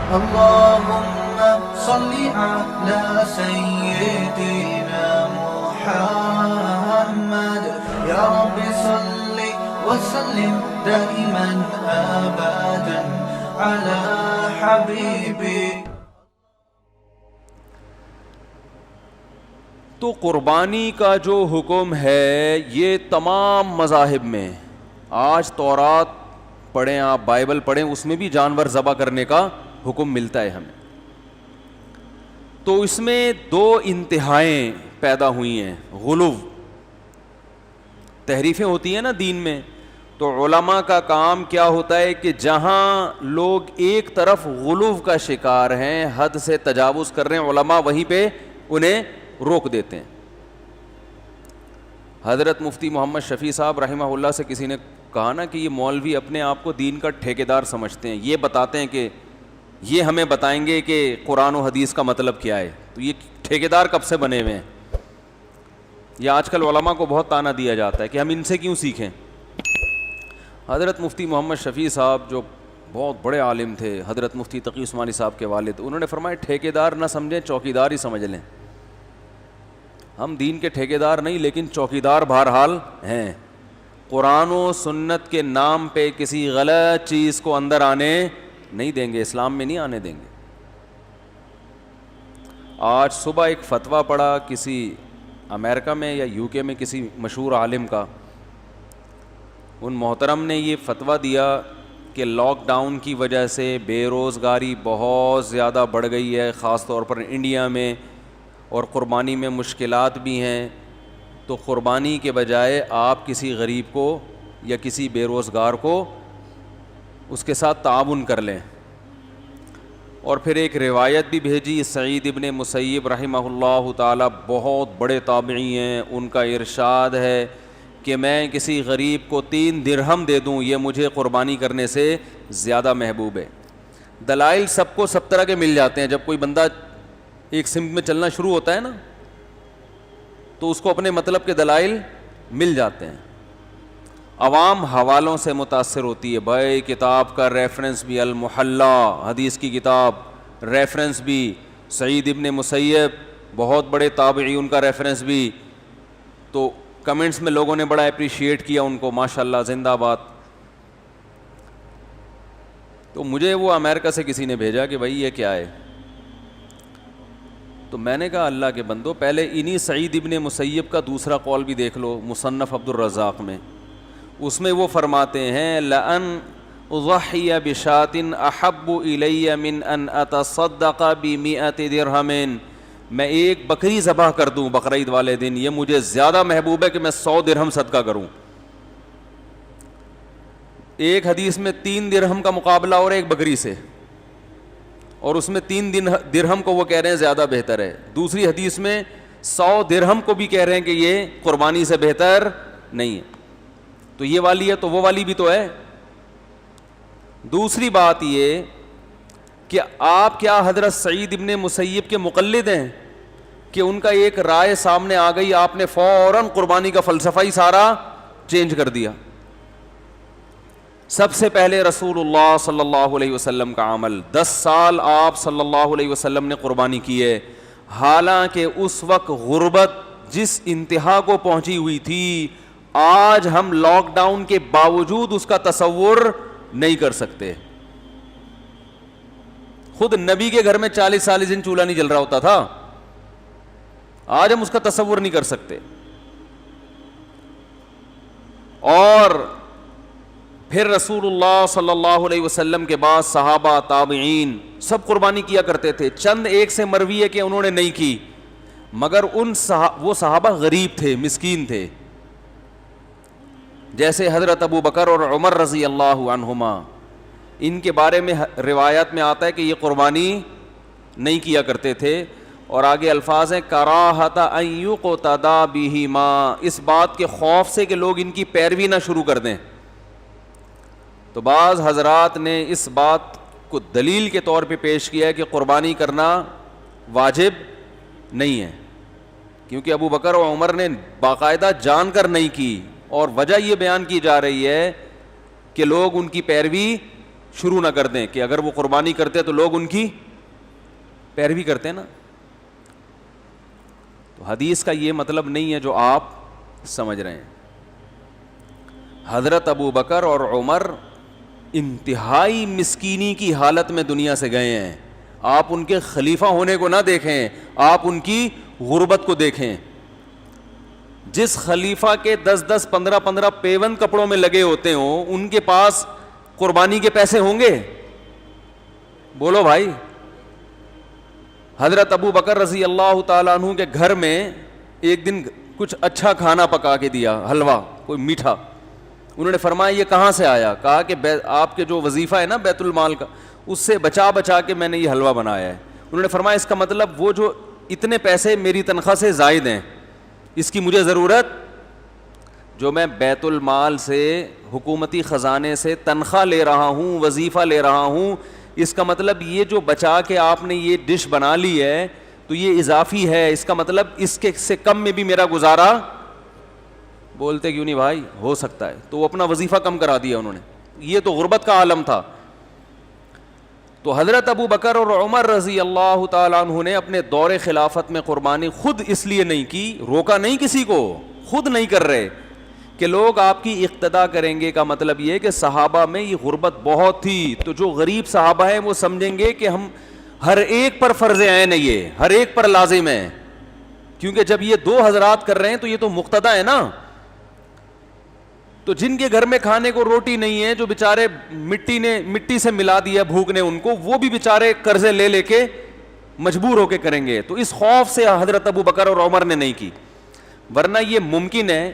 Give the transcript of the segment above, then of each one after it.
اللهم صل على سيدنا محمد يا رب صل وسلم دائما أبدا على حبيبك. تو قربانی کا جو حکم ہے یہ تمام مذاہب میں، آج تورات پڑھیں آپ، بائبل پڑھیں، اس میں بھی جانور ذبح کرنے کا حکم ملتا ہے ہمیں. تو اس میں دو انتہائیں پیدا ہوئی ہیں. غلو، تحریفیں ہوتی ہیں نا دین میں، تو علماء کا کام کیا ہوتا ہے کہ جہاں لوگ ایک طرف غلو کا شکار ہیں، حد سے تجاوز کر رہے ہیں، علماء وہیں پہ انہیں روک دیتے ہیں. حضرت مفتی محمد شفیع صاحب رحمہ اللہ سے کسی نے کہا نا کہ یہ مولوی اپنے آپ کو دین کا ٹھیکیدار سمجھتے ہیں، یہ بتاتے ہیں کہ یہ ہمیں بتائیں گے کہ قرآن و حدیث کا مطلب کیا ہے. تو یہ ٹھیکیدار کب سے بنے ہوئے ہیں؟ یہ آج کل علماء کو بہت طعنہ دیا جاتا ہے کہ ہم ان سے کیوں سیکھیں. حضرت مفتی محمد شفیع صاحب جو بہت بڑے عالم تھے، حضرت مفتی تقی عثمانی صاحب کے والد، انہوں نے فرمایا ٹھیکیدار نہ سمجھیں، چوکیدار ہی سمجھ لیں. ہم دین کے ٹھیکیدار نہیں، لیکن چوکیدار بہرحال ہیں. قرآن و سنت کے نام پہ کسی غلط چیز کو اندر آنے نہیں دیں گے، اسلام میں نہیں آنے دیں گے. آج صبح ایک فتویٰ پڑھا کسی امریکہ میں یا یو کے میں کسی مشہور عالم کا. ان محترم نے یہ فتویٰ دیا کہ لاک ڈاؤن کی وجہ سے بے روزگاری بہت زیادہ بڑھ گئی ہے، خاص طور پر انڈیا میں، اور قربانی میں مشکلات بھی ہیں. تو قربانی کے بجائے آپ کسی غریب کو یا کسی بے روزگار کو اس کے ساتھ تعاون کر لیں. اور پھر ایک روایت بھی بھیجی، سعید ابن مسیب رحمہ اللہ تعالی بہت بڑے تابعی ہیں، ان کا ارشاد ہے کہ میں کسی غریب کو 3 درہم دے دوں یہ مجھے قربانی کرنے سے زیادہ محبوب ہے. دلائل سب کو سب طرح کے مل جاتے ہیں. جب کوئی بندہ ایک سمت میں چلنا شروع ہوتا ہے نا تو اس کو اپنے مطلب کے دلائل مل جاتے ہیں. عوام حوالوں سے متاثر ہوتی ہے. بھائی کتاب کا ریفرنس بھی المحلہ حدیث کی کتاب، ریفرنس بھی سعید ابن مسیب بہت بڑے تابعی، ان کا ریفرنس بھی. تو کمنٹس میں لوگوں نے بڑا اپریشیٹ کیا ان کو، ماشاءاللہ زندہ باد. تو مجھے وہ امریکہ سے کسی نے بھیجا کہ بھائی یہ کیا ہے. تو میں نے کہا اللہ کے بندو، پہلے انہی سعید ابن مسیب کا دوسرا قول بھی دیکھ لو مصنف عبد الرزاق میں. اس میں وہ فرماتے ہیں لَأَنْ أُضَحِّيَ بِشَاةٍ أَحَبُّ إِلَيَّ مِنْ أَنْ أَتَصَدَّقَ بِمِئَةِ دِرْهَمٍ، میں ایک بکری ذبح کر دوں بقرعید والے دن، یہ مجھے زیادہ محبوب ہے کہ میں 100 درہم صدقہ کروں. ایک حدیث میں 3 درہم کا مقابلہ اور ایک بکری سے، اور اس میں 3 درہم کو وہ کہہ رہے ہیں زیادہ بہتر ہے. دوسری حدیث میں 100 درہم کو بھی کہہ رہے ہیں کہ یہ قربانی سے بہتر نہیں ہے. تو یہ والی ہے تو وہ والی بھی تو ہے. دوسری بات یہ کہ آپ کیا حضرت سعید ابن مسیب کے مقلد ہیں کہ ان کا ایک رائے سامنے آ گئی، آپ نے فوراً قربانی کا فلسفہ ہی سارا چینج کر دیا. سب سے پہلے رسول اللہ صلی اللہ علیہ وسلم کا عمل، 10 سال آپ صلی اللہ علیہ وسلم نے قربانی کی ہے، حالانکہ اس وقت غربت جس انتہا کو پہنچی ہوئی تھی، آج ہم لاک ڈاؤن کے باوجود اس کا تصور نہیں کر سکتے. خود نبی کے گھر میں 40 دن چولہا نہیں جل رہا ہوتا تھا، آج ہم اس کا تصور نہیں کر سکتے. اور پھر رسول اللہ صلی اللہ علیہ وسلم کے بعد صحابہ تابعین سب قربانی کیا کرتے تھے. چند ایک سے مروی ہے کہ انہوں نے نہیں کی، مگر وہ صحابہ غریب تھے، مسکین تھے، جیسے حضرت ابو بکر اور عمر رضی اللہ عنہما. ان کے بارے میں روایات میں آتا ہے کہ یہ قربانی نہیں کیا کرتے تھے. اور آگے الفاظ ہیں کراہت ان یقتدی بہما، اس بات کے خوف سے کہ لوگ ان کی پیروی نہ شروع کر دیں. تو بعض حضرات نے اس بات کو دلیل کے طور پہ پیش کیا ہے کہ قربانی کرنا واجب نہیں ہے، کیونکہ ابو بکر و عمر نے باقاعدہ جان کر نہیں کی، اور وجہ یہ بیان کی جا رہی ہے کہ لوگ ان کی پیروی شروع نہ کر دیں کہ اگر وہ قربانی کرتے تو لوگ ان کی پیروی کرتے ہیں نا. تو حدیث کا یہ مطلب نہیں ہے جو آپ سمجھ رہے ہیں. حضرت ابو بکر اور عمر انتہائی مسکینی کی حالت میں دنیا سے گئے ہیں. آپ ان کے خلیفہ ہونے کو نہ دیکھیں, آپ ان کی غربت کو دیکھیں. جس خلیفہ کے 10 15 پیون کپڑوں میں لگے ہوتے ہوں, ان کے پاس قربانی کے پیسے ہوں گے؟ بولو بھائی. حضرت ابو بکر رضی اللہ تعالیٰ عنہ کے گھر میں ایک دن کچھ اچھا کھانا پکا کے دیا, حلوہ کوئی میٹھا. انہوں نے فرمایا یہ کہاں سے آیا؟ کہا کہ آپ کے جو وظیفہ ہے نا بیت المال کا, اس سے بچا بچا کے میں نے یہ حلوہ بنایا ہے. انہوں نے فرمایا اس کا مطلب وہ جو اتنے پیسے میری تنخواہ سے زائد ہیں, اس کی مجھے ضرورت, جو میں بیت المال سے حکومتی خزانے سے تنخواہ لے رہا ہوں, وظیفہ لے رہا ہوں, اس کا مطلب یہ جو بچا کے آپ نے یہ ڈش بنا لی ہے تو یہ اضافی ہے, اس کا مطلب اس کے سے کم میں بھی میرا گزارا. بولتے کیوں نہیں بھائی, ہو سکتا ہے. تو وہ اپنا وظیفہ کم کرا دیا انہوں نے. یہ تو غربت کا عالم تھا. تو حضرت ابو بکر اور عمر رضی اللہ تعالیٰ عنہ نے اپنے دور خلافت میں قربانی خود اس لیے نہیں کی, روکا نہیں کسی کو, خود نہیں کر رہے کہ لوگ آپ کی اقتدا کریں گے. کا مطلب یہ کہ صحابہ میں یہ غربت بہت تھی, تو جو غریب صحابہ ہیں وہ سمجھیں گے کہ ہم ہر ایک پر فرض عین ہے, یہ ہر ایک پر لازم ہے, کیونکہ جب یہ دو حضرات کر رہے ہیں تو یہ تو مقتدا ہے نا. تو جن کے گھر میں کھانے کو روٹی نہیں ہے, جو بیچارے مٹی سے ملا دیا بھوک نے ان کو, وہ بھی بیچارے قرضے لے لے کے مجبور ہو کے کریں گے. تو اس خوف سے حضرت ابو بکر اور عمر نے نہیں کی. ورنہ یہ ممکن ہے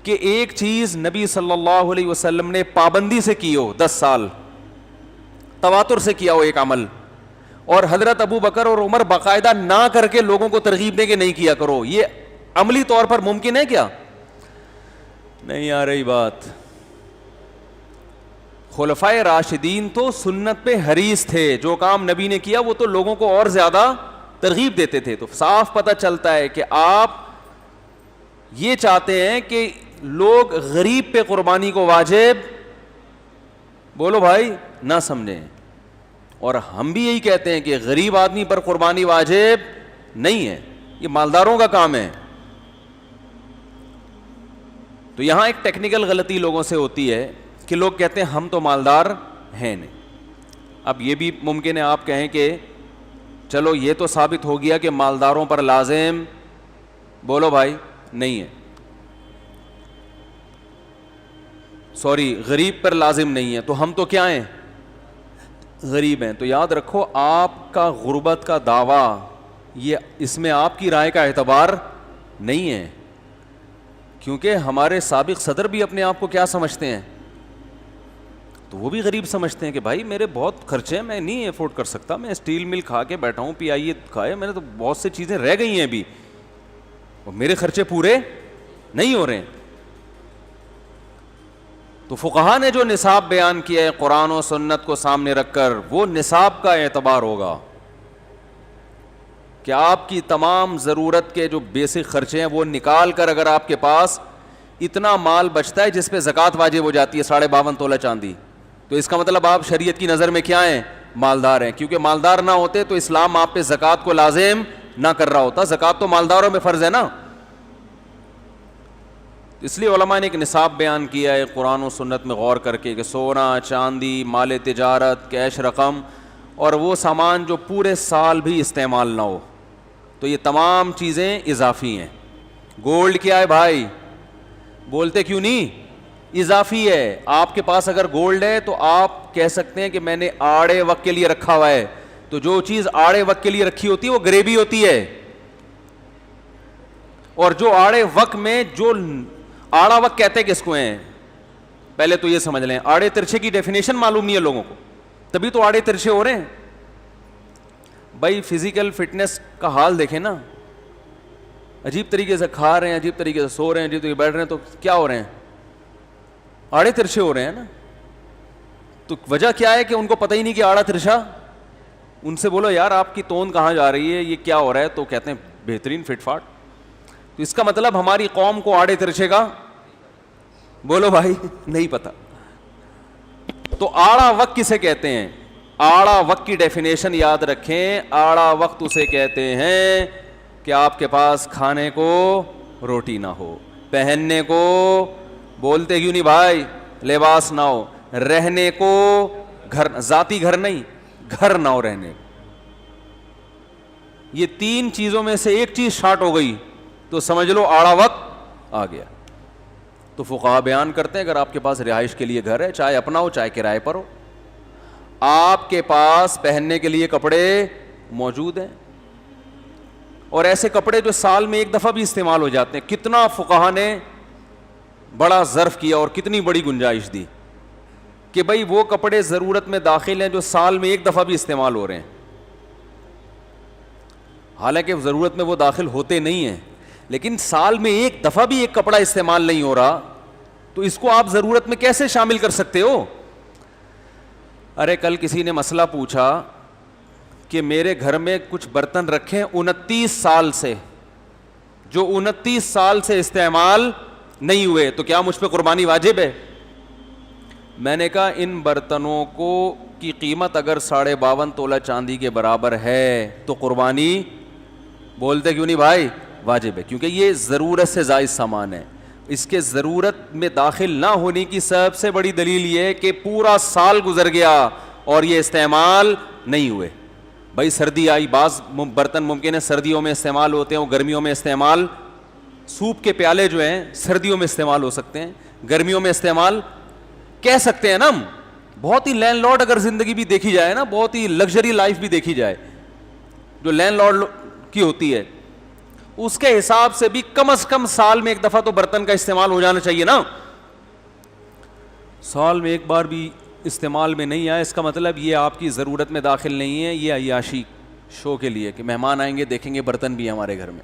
کہ ایک چیز نبی صلی اللہ علیہ وسلم نے پابندی سے کی ہو, 10 سال تواتر سے کیا ہو ایک عمل, اور حضرت ابو بکر اور عمر باقاعدہ نہ کر کے لوگوں کو ترغیب دیں کہ نہیں کیا کرو. یہ عملی طور پر ممکن ہے کیا؟ نہیں آ رہی بات. خلفائے راشدین تو سنت پہ حریص تھے, جو کام نبی نے کیا وہ تو لوگوں کو اور زیادہ ترغیب دیتے تھے. تو صاف پتہ چلتا ہے کہ آپ یہ چاہتے ہیں کہ لوگ غریب پہ قربانی کو واجب, بولو بھائی, نہ سمجھیں. اور ہم بھی یہی کہتے ہیں کہ غریب آدمی پر قربانی واجب نہیں ہے, یہ مالداروں کا کام ہے. تو یہاں ایک ٹیکنیکل غلطی لوگوں سے ہوتی ہے کہ لوگ کہتے ہیں ہم تو مالدار ہیں نہیں. اب یہ بھی ممکن ہے آپ کہیں کہ چلو یہ تو ثابت ہو گیا کہ مالداروں پر لازم, بولو بھائی, نہیں ہے. سوری, غریب پر لازم نہیں ہے, تو ہم تو کیا ہیں, غریب ہیں. تو یاد رکھو آپ کا غربت کا دعویٰ, یہ اس میں آپ کی رائے کا اعتبار نہیں ہے, کیونکہ ہمارے سابق صدر بھی اپنے آپ کو کیا سمجھتے ہیں, تو وہ بھی غریب سمجھتے ہیں کہ بھائی میرے بہت خرچے ہیں, میں نہیں افورڈ کر سکتا, میں اسٹیل مل کھا کے بیٹھا ہوں, پی آئی اے کھائے, میں نے تو بہت سی چیزیں رہ گئی ہیں ابھی, اور میرے خرچے پورے نہیں ہو رہے ہیں. تو فقہا نے جو نصاب بیان کیا ہے قرآن و سنت کو سامنے رکھ کر, وہ نصاب کا اعتبار ہوگا کہ آپ کی تمام ضرورت کے جو بیسک خرچے ہیں وہ نکال کر اگر آپ کے پاس اتنا مال بچتا ہے جس پہ زکوٰۃ واجب ہو جاتی ہے 52.5 تولہ چاندی, تو اس کا مطلب آپ شریعت کی نظر میں کیا ہیں, مالدار ہیں. کیونکہ مالدار نہ ہوتے تو اسلام آپ پہ زکوٰۃ کو لازم نہ کر رہا ہوتا, زکوٰۃ تو مالداروں میں فرض ہے نا. اس لیے علماء نے ایک نصاب بیان کیا ہے قرآن و سنت میں غور کر کے کہ سونا, چاندی, مال تجارت, کیش رقم, اور وہ سامان جو پورے سال بھی استعمال نہ ہو, تو یہ تمام چیزیں اضافی ہیں. گولڈ کیا ہے بھائی, بولتے کیوں نہیں, اضافی ہے. آپ کے پاس اگر گولڈ ہے تو آپ کہہ سکتے ہیں کہ میں نے آڑے وقت کے لیے رکھا ہوا ہے, تو جو چیز آڑے وقت کے لیے رکھی ہوتی ہے وہ گریبی ہوتی ہے, اور جو آڑے وقت میں, جو آڑا وقت کہتے ہیں کس کو ہیں, پہلے تو یہ سمجھ لیں. آڑے ترچھے کی ڈیفینیشن معلوم نہیں ہے لوگوں کو, تبھی تو آڑے ترچھے ہو رہے ہیں. بھائی فزیکل فٹنس کا حال دیکھیں نا, عجیب طریقے سے کھا رہے ہیں, عجیب طریقے سے سو رہے ہیں, عجیب طریقے سے بیٹھ رہے ہیں, تو کیا ہو رہے ہیں, آڑے ترچھے ہو رہے ہیں نا. تو وجہ کیا ہے کہ ان کو پتہ ہی نہیں کہ آڑا ترچھا. ان سے بولو یار آپ کی توند کہاں جا رہی ہے, یہ کیا ہو رہا ہے, تو کہتے ہیں بہترین فٹ فاٹ. تو اس کا مطلب ہماری قوم کو آڑے ترچھے کا, بولو بھائی, نہیں پتا. تو آڑا وقت کسے کہتے ہیں؟ آڑا وقت کی ڈیفینیشن یاد رکھیں. آڑا وقت اسے کہتے ہیں کہ آپ کے پاس کھانے کو روٹی نہ ہو, پہننے کو, بولتے کیوں نہیں بھائی, لباس نہ ہو, رہنے کو گھر, ذاتی گھر نہیں, گھر نہ ہو رہنے. یہ تین چیزوں میں سے ایک چیز شارٹ ہو گئی تو سمجھ لو آڑا وقت آ گیا. تو فقہا بیان کرتے ہیں اگر آپ کے پاس رہائش کے لیے گھر ہے, چاہے اپنا ہو چاہے کرائے پر ہو, آپ کے پاس پہننے کے لیے کپڑے موجود ہیں, اور ایسے کپڑے جو سال میں ایک دفعہ بھی استعمال ہو جاتے ہیں. کتنا فقہا نے بڑا ظرف کیا اور کتنی بڑی گنجائش دی کہ بھائی وہ کپڑے ضرورت میں داخل ہیں جو سال میں ایک دفعہ بھی استعمال ہو رہے ہیں. حالانکہ ضرورت میں وہ داخل ہوتے نہیں ہیں, لیکن سال میں ایک دفعہ بھی ایک کپڑا استعمال نہیں ہو رہا تو اس کو آپ ضرورت میں کیسے شامل کر سکتے ہو؟ ارے کل کسی نے مسئلہ پوچھا کہ میرے گھر میں کچھ برتن رکھے 29 سال سے, جو 29 سال سے استعمال نہیں ہوئے, تو کیا مجھ پہ قربانی واجب ہے؟ میں نے کہا ان برتنوں کو کی قیمت اگر 52.5 تولہ چاندی کے برابر ہے تو قربانی, بولتے کیوں نہیں بھائی, واجب ہے. کیونکہ یہ ضرورت سے زائد سامان ہے. اس کے ضرورت میں داخل نہ ہونے کی سب سے بڑی دلیل یہ ہے کہ پورا سال گزر گیا اور یہ استعمال نہیں ہوئے. بھائی سردی آئی, بعض برتن ممکن ہے سردیوں میں استعمال ہوتے ہیں, وہ گرمیوں میں استعمال, سوپ کے پیالے جو ہیں سردیوں میں استعمال ہو سکتے ہیں, گرمیوں میں استعمال کہہ سکتے ہیں نا ہم. بہت ہی لینڈ لارڈ اگر زندگی بھی دیکھی جائے نا, بہت ہی لگژری لائف بھی دیکھی جائے جو لینڈ لارڈ کی ہوتی ہے, اس کے حساب سے بھی کم از کم سال میں ایک دفعہ تو برتن کا استعمال ہو جانا چاہیے نا. سال میں ایک بار بھی استعمال میں نہیں آیا, اس کا مطلب یہ آپ کی ضرورت میں داخل نہیں ہے, یہ عیاشی شو کے لیے کہ مہمان آئیں گے دیکھیں گے برتن بھی ہمارے گھر میں.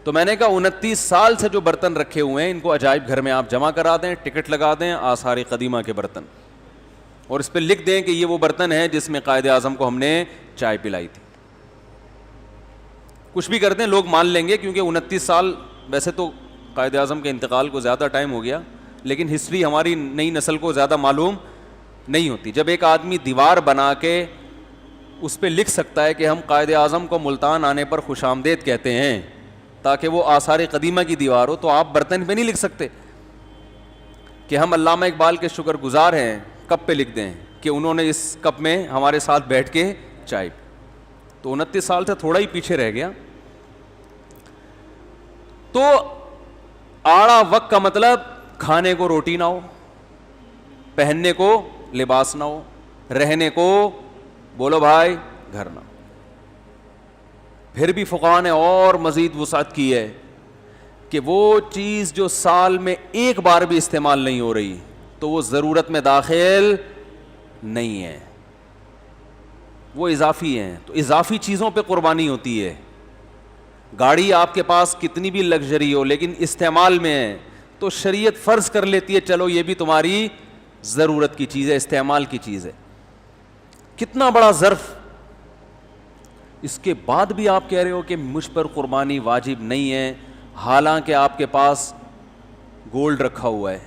تو میں نے کہا 29 سال سے جو برتن رکھے ہوئے ہیں ان کو عجائب گھر میں آپ جمع کرا دیں, ٹکٹ لگا دیں آثار قدیمہ کے برتن, اور اس پہ لکھ دیں کہ یہ وہ برتن ہے جس میں قائد اعظم کو ہم نے چائے پلائی تھی. کچھ بھی کر دیں لوگ مان لیں گے, کیونکہ 29 سال, ویسے تو قائد اعظم کے انتقال کو زیادہ ٹائم ہو گیا, لیکن ہسٹری ہماری نئی نسل کو زیادہ معلوم نہیں ہوتی. جب ایک آدمی دیوار بنا کے اس پہ لکھ سکتا ہے کہ ہم قائد اعظم کو ملتان آنے پر خوش آمدید کہتے ہیں تاکہ وہ آثار قدیمہ کی دیوار ہو, تو آپ برتن پہ نہیں لکھ سکتے کہ ہم علامہ اقبال کے شکر گزار ہیں, کپ پہ لکھ دیں کہ انہوں نے اس کپ میں ہمارے ساتھ بیٹھ کے چائے. تو 29 سال سے تھوڑا ہی پیچھے رہ گیا. تو آڑا وقت کا مطلب کھانے کو روٹی نہ ہو, پہننے کو لباس نہ ہو, رہنے کو, بولو بھائی, گھر نہ ہو. پھر بھی فقہاء نے اور مزید وسعت کی ہے کہ وہ چیز جو سال میں ایک بار بھی استعمال نہیں ہو رہی تو وہ ضرورت میں داخل نہیں ہے, وہ اضافی ہیں. تو اضافی چیزوں پہ قربانی ہوتی ہے. گاڑی آپ کے پاس کتنی بھی لگژری ہو لیکن استعمال میں ہے تو شریعت فرض کر لیتی ہے چلو یہ بھی تمہاری ضرورت کی چیز ہے, استعمال کی چیز ہے. کتنا بڑا ظرف, اس کے بعد بھی آپ کہہ رہے ہو کہ مجھ پر قربانی واجب نہیں ہے, حالانکہ آپ کے پاس گولڈ رکھا ہوا ہے,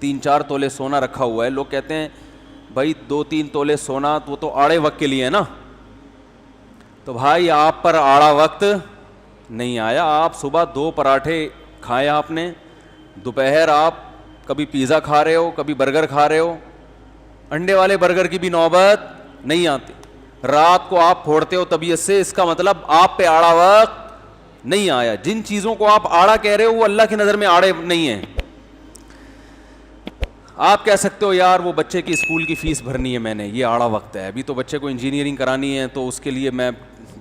3-4 تولے سونا رکھا ہوا ہے. لوگ کہتے ہیں بھائی 2-3 تولے سونا وہ تو آڑے وقت کے لیے ہے نا. تو بھائی آپ پر آڑا وقت نہیں آیا. آپ صبح 2 پراٹھے کھائے آپ نے, دوپہر آپ کبھی پیزا کھا رہے ہو, کبھی برگر کھا رہے ہو, انڈے والے برگر کی بھی نوبت نہیں آتی. رات کو آپ پھوڑتے ہو طبیعت سے, اس کا مطلب آپ پہ آڑا وقت نہیں آیا. جن چیزوں کو آپ آڑا کہہ رہے ہو وہ اللہ کی نظر میں آڑے نہیں ہیں. آپ کہہ سکتے ہو یار وہ بچے کی اسکول کی فیس بھرنی ہے میں نے, یہ آڑا وقت ہے, ابھی تو بچے کو انجینئرنگ کرانی ہے تو اس کے لیے میں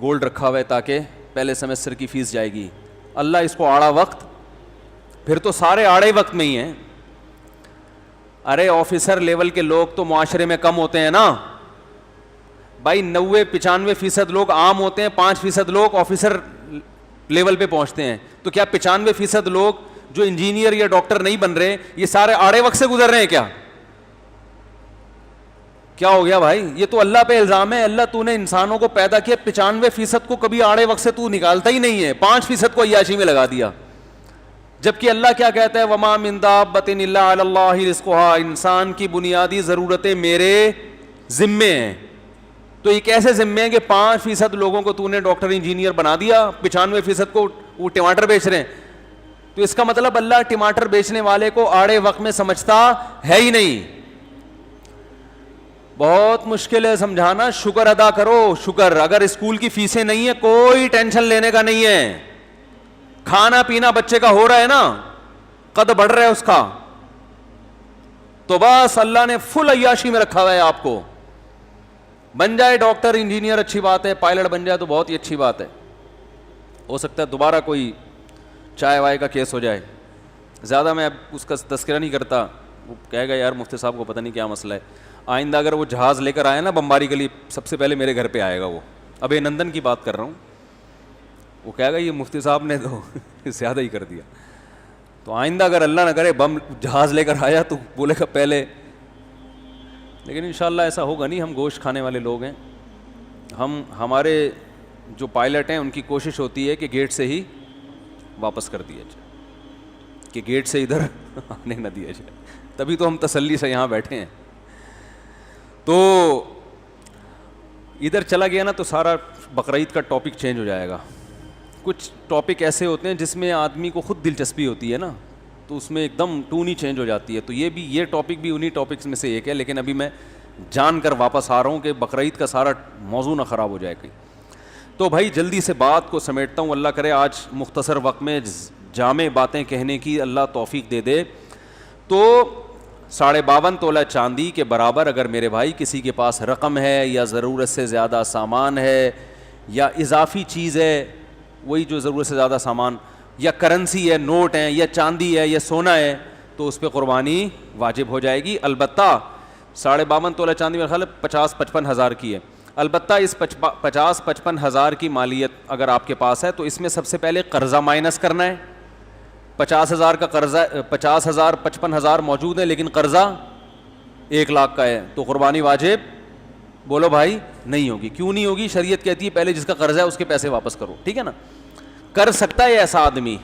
گولڈ رکھا ہوا ہے تاکہ پہلے سیمسٹر کی فیس جائے گی. اللہ اس کو آڑا وقت, پھر تو سارے آڑے وقت میں ہی ہیں. ارے آفیسر لیول کے لوگ تو معاشرے میں کم ہوتے ہیں نا بھائی, 90-95% لوگ عام ہوتے ہیں, 5% لوگ آفیسر لیول پہ پہنچتے ہیں. تو کیا 95% لوگ جو انجینئر یا ڈاکٹر نہیں بن رہے یہ سارے آڑے وقت سے گزر رہے ہیں؟ کیا ہو گیا بھائی؟ یہ تو اللہ پہ الزام ہے. اللہ تو نے انسانوں کو پیدا کیا, 95% کو کبھی آڑے وقت سے تو نکالتا ہی نہیں ہے, 5% کو عیاشی میں لگا دیا. جبکہ اللہ کیا کہتا ہے؟ وما من دابۃ الا علی اللہ رزقھا، انسان کی بنیادی ضرورتیں میرے ذمے ہیں. تو یہ کیسے ذمے ہیں کہ 5% لوگوں کو تو نے ڈاکٹر انجینئر بنا دیا، 95% کو وہ ٹماٹر بیچ رہے ہیں. تو اس کا مطلب اللہ ٹماٹر بیچنے والے کو آڑے وقت میں سمجھتا ہے ہی نہیں. بہت مشکل ہے سمجھانا. شکر ادا کرو، شکر. اگر اسکول کی فیسیں نہیں ہیں کوئی ٹینشن لینے کا نہیں ہے. کھانا پینا بچے کا ہو رہا ہے نا، قد بڑھ رہا ہے اس کا، تو بس اللہ نے فل عیاشی میں رکھا ہوا ہے آپ کو. بن جائے ڈاکٹر انجینئر اچھی بات ہے، پائلٹ بن جائے تو بہت ہی اچھی بات ہے. ہو سکتا ہے دوبارہ کوئی چائے وائے کا کیس ہو جائے. زیادہ میں اب اس کا تذکرہ نہیں کرتا. وہ کہے گا یار مفتی صاحب کو پتہ نہیں کیا مسئلہ ہے. آئندہ اگر وہ جہاز لے کر آئے نا بمباری کے لیے، سب سے پہلے میرے گھر پہ آئے گا. وہ ابے نندن کی بات کر رہا ہوں. وہ کہے گا یہ مفتی صاحب نے تو زیادہ ہی کر دیا. تو آئندہ اگر اللہ نہ کرے بم جہاز لے کر آیا تو بولے گا پہلے. لیکن انشاءاللہ ایسا ہوگا نہیں. ہم گوشت کھانے والے لوگ ہیں. ہمارے جو پائلٹ ہیں ان کی کوشش ہوتی ہے کہ گیٹ سے ہی واپس کر دیا جائے، کہ گیٹ سے ادھر آنے نہ دیا جائے. تبھی تو ہم تسلی سے یہاں بیٹھے ہیں. تو ادھر چلا گیا نا تو سارا بقرعید کا ٹاپک چینج ہو جائے گا. کچھ ٹاپک ایسے ہوتے ہیں جس میں آدمی کو خود دلچسپی ہوتی ہے نا، تو اس میں ایک دم ٹون ہی چینج ہو جاتی ہے. تو یہ ٹاپک بھی انہی ٹاپکس میں سے ایک ہے. لیکن ابھی میں جان کر واپس آ رہا ہوں کہ بقرعید کا سارا موضوع نہ خراب ہو جائے کہیں. تو بھائی جلدی سے بات کو سمیٹتا ہوں. اللہ کرے آج مختصر وقت میں جامع باتیں کہنے کی اللہ توفیق دے دے. تو 52.5 تولہ چاندی کے برابر اگر میرے بھائی کسی کے پاس رقم ہے یا ضرورت سے زیادہ سامان ہے یا اضافی چیز ہے، وہی جو ضرورت سے زیادہ سامان، یا کرنسی ہے، نوٹ ہیں، یا چاندی ہے، یا سونا ہے، تو اس پہ قربانی واجب ہو جائے گی. البتہ 52.5 تولہ چاندی میرے خیال ہے 50-55 ہزار کی ہے. البتہ اس 50-55 ہزار کی مالیت اگر آپ کے پاس ہے تو اس میں سب سے پہلے قرضہ مائنس کرنا ہے. 50,000 کا قرضہ، 50,000 55,000 موجود ہے لیکن قرضہ 1 لاکھ کا ہے، تو قربانی واجب بولو بھائی نہیں ہوگی. کیوں نہیں ہوگی؟ شریعت کہتی ہے پہلے جس کا قرضہ ہے اس کے پیسے واپس کرو. ٹھیک ہے نا؟ کر سکتا ہے ایسا آدمی.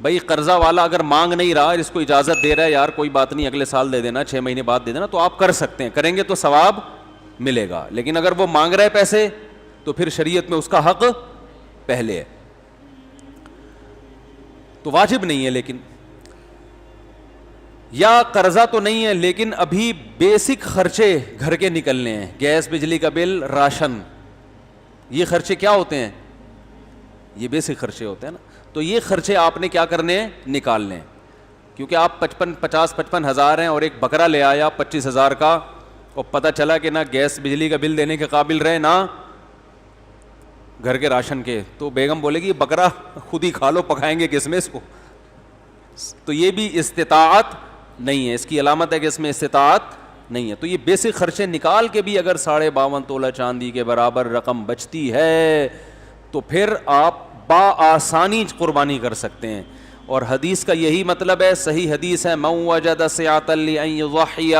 بھائی قرضہ والا اگر مانگ نہیں رہا، اس کو اجازت دے رہا ہے یار کوئی بات نہیں اگلے سال دے دینا، 6 مہینے بعد دے دینا، تو آپ کر سکتے ہیں. کریں گے تو ثواب ملے گا. لیکن اگر وہ مانگ رہا ہے پیسے تو پھر شریعت میں اس کا حق پہلے ہے، تو واجب نہیں ہے. لیکن یا قرضہ تو نہیں ہے لیکن ابھی بیسک خرچے گھر کے نکلنے ہیں، گیس، بجلی کا بل، راشن، یہ خرچے کیا ہوتے ہیں؟ یہ بیسک خرچے ہوتے ہیں نا. تو یہ خرچے آپ نے کیا کرنے ہیں؟ نکالنے ہیں. کیونکہ آپ 50-55 ہزار ہیں اور ایک بکرا لے آیا 25,000 کا، اور پتہ چلا کہ نہ گیس بجلی کا بل دینے کے قابل رہے نہ گھر کے راشن کے، تو بیگم بولے گی بکرا خود ہی کھا لو، پکائیں گے کس میں اس کو؟ تو یہ بھی استطاعت نہیں ہے. اس کی علامت ہے کہ اس میں استطاعت نہیں ہے. تو یہ بیسک خرچے نکال کے بھی اگر 52.5 تولہ چاندی کے برابر رقم بچتی ہے تو پھر آپ بآسانی قربانی کر سکتے ہیں. اور حدیث کا یہی مطلب ہے. صحیح حدیث ہے، من وجد سعة لأن يضحي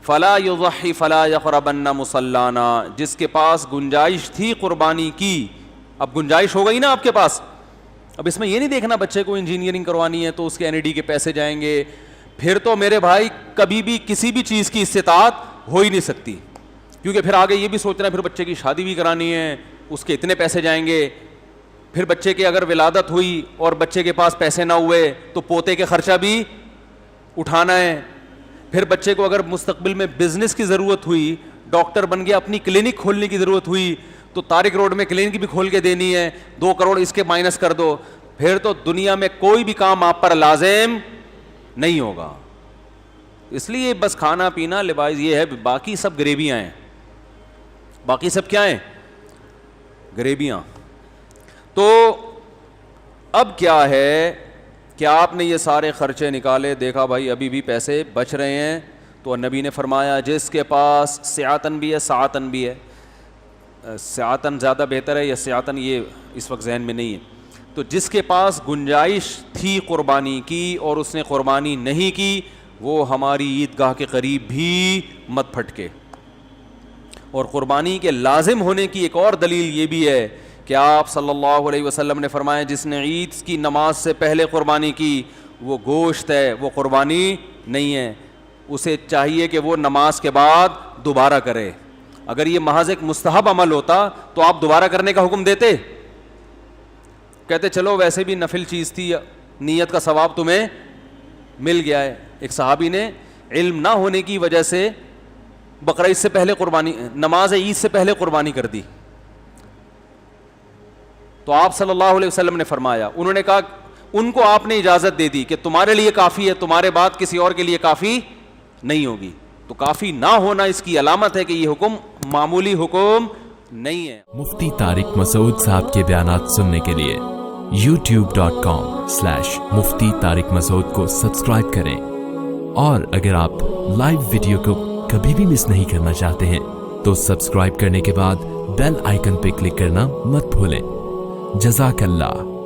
فلا يضحي فلا يقربن مصلانا. جس کے پاس گنجائش تھی قربانی کی، اب گنجائش ہو گئی نا آپ کے پاس. اب اس میں یہ نہیں دیکھنا بچے کو انجینئرنگ کروانی ہے تو اس کے NED کے پیسے جائیں گے. پھر تو میرے بھائی کبھی بھی کسی بھی چیز کی استطاعت ہو ہی نہیں سکتی، کیونکہ پھر آگے یہ بھی سوچنا ہے پھر بچے کی شادی بھی کرانی ہے، اس کے اتنے پیسے جائیں گے. پھر بچے کے اگر ولادت ہوئی اور بچے کے پاس پیسے نہ ہوئے تو پوتے کے خرچہ بھی اٹھانا ہے. پھر بچے کو اگر مستقبل میں بزنس کی ضرورت ہوئی، ڈاکٹر بن گیا، اپنی کلینک کھولنے کی ضرورت ہوئی تو طارق روڈ میں کلینک بھی کھول کے دینی ہے، 2 کروڑ اس کے مائنس کر دو. پھر تو دنیا میں کوئی بھی کام آپ پر لازم نہیں ہوگا. اس لیے بس کھانا پینا لباس یہ ہے، باقی سب گریبیاں ہیں. باقی سب کیا ہیں؟ گریبیاں. تو اب کیا ہے کہ آپ نے یہ سارے خرچے نکالے، دیکھا بھائی ابھی بھی پیسے بچ رہے ہیں، تو نبی نے فرمایا جس کے پاس سعاتن بھی ہے، ساعتن بھی ہے، سعاتن زیادہ بہتر ہے یا سعاتن یہ اس وقت ذہن میں نہیں ہے، تو جس کے پاس گنجائش تھی قربانی کی اور اس نے قربانی نہیں کی، وہ ہماری عیدگاہ کے قریب بھی مت پھٹکے. اور قربانی کے لازم ہونے کی ایک اور دلیل یہ بھی ہے کہ آپ صلی اللہ علیہ وسلم نے فرمایا جس نے عید کی نماز سے پہلے قربانی کی وہ گوشت ہے، وہ قربانی نہیں ہے، اسے چاہیے کہ وہ نماز کے بعد دوبارہ کرے۔ اگر یہ محض ایک مستحب عمل ہوتا تو آپ دوبارہ کرنے کا حکم دیتے؟ کہتے چلو ویسے بھی نفل چیز تھی، نیت کا ثواب تمہیں مل گیا ہے۔ ایک صحابی نے علم نہ ہونے کی وجہ سے بقرعید سے پہلے قربانی، نماز عید سے پہلے قربانی کر دی، تو آپ صلی اللہ علیہ وسلم نے فرمایا، انہوں نے کہا ان کو آپ نے اجازت دے دی کہ تمہارے لیے کافی ہے، تمہارے بعد کسی اور کے لیے کافی نہیں ہوگی۔ تو کافی نہ ہونا اس کی علامت ہے کہ یہ حکم معمولی حکم نہیں ہے۔ مفتی طارق مسعود صاحب کے بیانات سننے کے لیے youtube.com/مفتی طارق مسعود کو سبسکرائب کریں، اور اگر آپ لائیو ویڈیو کو کبھی بھی مس نہیں کرنا چاہتے ہیں تو سبسکرائب کرنے کے بعد بیل آئیکن پہ کلک کرنا مت بھولیں۔ جزاک اللہ۔